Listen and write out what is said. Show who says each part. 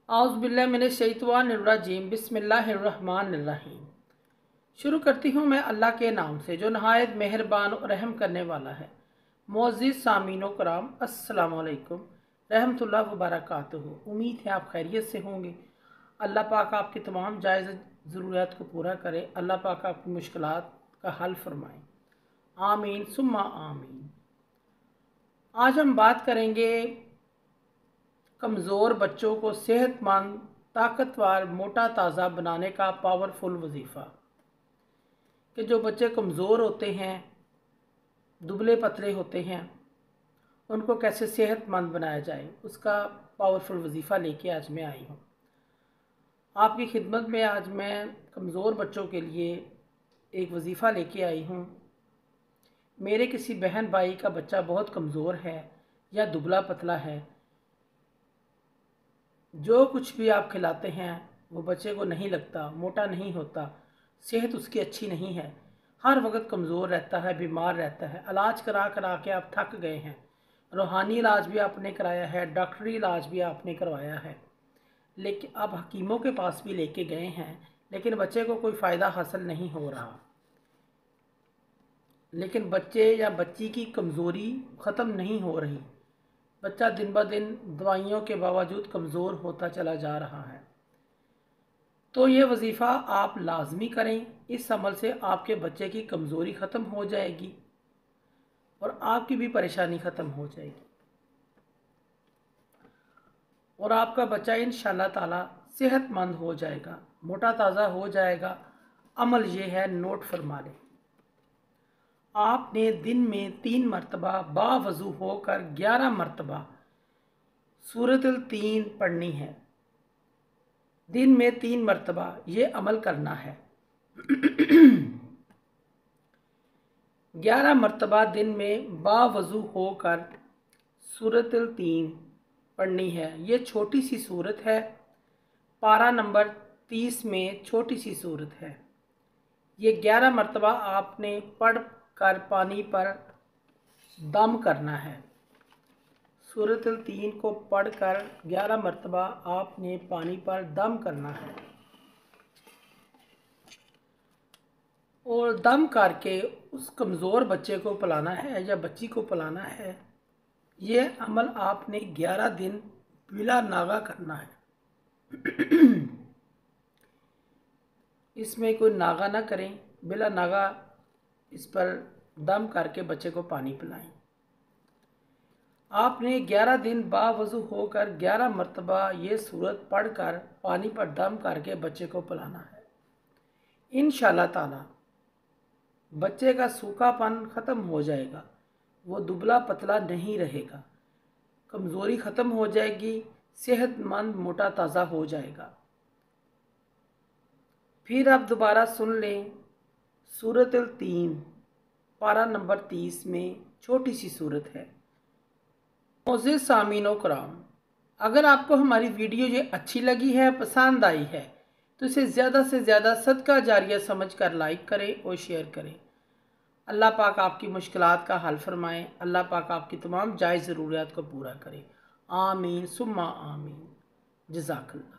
Speaker 1: औज़ुबिल्लाहिमिनश्शैतानिर्रजीम बिस्मिल्लाहिर्रहमानिर्रहीम। शुरू करती हूँ मैं अल्लाह के नाम से जो नहायत मेहरबान और रहम करने वाला है। मुअज़्ज़िज़ सामीनो कराम, अस्सलामु अलैकुम रहमतुल्लाह व बरकातुहू। उम्मीद है आप खैरियत से होंगे। अल्लाह पाक आपकी तमाम जायज़ ज़रूरियात को पूरा करे। अल्लाह पाक आपकी मुश्किलात का हल फरमाए। आमीन सुम्मा आमीन। आज हम बात करेंगे कमज़ोर बच्चों को सेहतमंद, ताकतवर, मोटा ताज़ा बनाने का पावरफुल वजीफ़ा। कि जो बच्चे कमज़ोर होते हैं, दुबले पतले होते हैं, उनको कैसे सेहतमंद बनाया जाए, उसका पावरफुल वजीफ़ा लेके आज मैं आई हूँ आपकी खिदमत में। आज मैं कमज़ोर बच्चों के लिए एक वजीफ़ा लेके आई हूँ। मेरे किसी बहन भाई का बच्चा बहुत कमज़ोर है या दुबला पतला है, जो कुछ भी आप खिलाते हैं वो बच्चे को नहीं लगता, मोटा नहीं होता, सेहत उसकी अच्छी नहीं है, हर वक्त कमज़ोर रहता है, बीमार रहता है। इलाज करा करा के आप थक गए हैं। रूहानी इलाज भी आपने कराया है, डॉक्टरी इलाज भी आपने करवाया है, लेकिन अब हकीमों के पास भी लेके गए हैं, लेकिन बच्चे को कोई फ़ायदा हासिल नहीं हो रहा। लेकिन बच्चे या बच्ची की कमज़ोरी ख़त्म नहीं हो रही। बच्चा दिन ब दिन दवाइयों के बावजूद कमज़ोर होता चला जा रहा है। तो ये वजीफ़ा आप लाजमी करें। इस अमल से आपके बच्चे की कमज़ोरी ख़त्म हो जाएगी और आपकी भी परेशानी ख़त्म हो जाएगी और आपका बच्चा इंशाअल्लाह ताला सेहतमंद हो जाएगा, मोटा ताज़ा हो जाएगा। अमल ये है, नोट फरमा लें। आपने दिन में 3 मरतबा बावज़ू होकर 11 मरतबा सूरतुल तीन पढ़नी है। दिन में 3 मरतबा ये अमल करना है। 11 मरतबा दिन में बावज़ू होकर सूरतुल तीन पढ़नी है। ये छोटी सी सूरत है, पारा नंबर 30 में छोटी सी सूरत है। ये 11 मरतबा आपने पढ़ कर पानी पर दम करना है। सूरतुल तीन को पढ़कर 11 मरतबा आपने पानी पर दम करना है और दम करके उस कमज़ोर बच्चे को पिलाना है या बच्ची को पिलाना है। ये अमल आपने 11 दिन बिला नागा करना है। इसमें कोई नागा ना करें, बिला नागा इस पर दम करके बच्चे को पानी पिलाएं। आपने 11 दिन बावज़ू होकर 11 मरतबा ये सूरत पढ़कर पानी पर दम करके बच्चे को पिलाना है। इंशाअल्लाह ताला बच्चे का सूखापन ख़त्म हो जाएगा, वो दुबला पतला नहीं रहेगा, कमज़ोरी ख़त्म हो जाएगी, सेहतमंद मोटा ताज़ा हो जाएगा। फिर आप दोबारा सुन लें, सूरतुल तीन पारा नंबर 30 में छोटी सी सूरत है। मुअज़्ज़िज़ सामीनो कराम, अगर आपको हमारी वीडियो ये अच्छी लगी है, पसंद आई है, तो इसे ज़्यादा से ज़्यादा सदका जारिया समझकर लाइक करें और शेयर करें। अल्लाह पाक आपकी मुश्किलात का हल फरमाएँ। अल्लाह पाक आपकी तमाम जायज़ ज़रूरियात को पूरा करे। आमीन सुम्मा आमीन। जज़ाकल्लाह।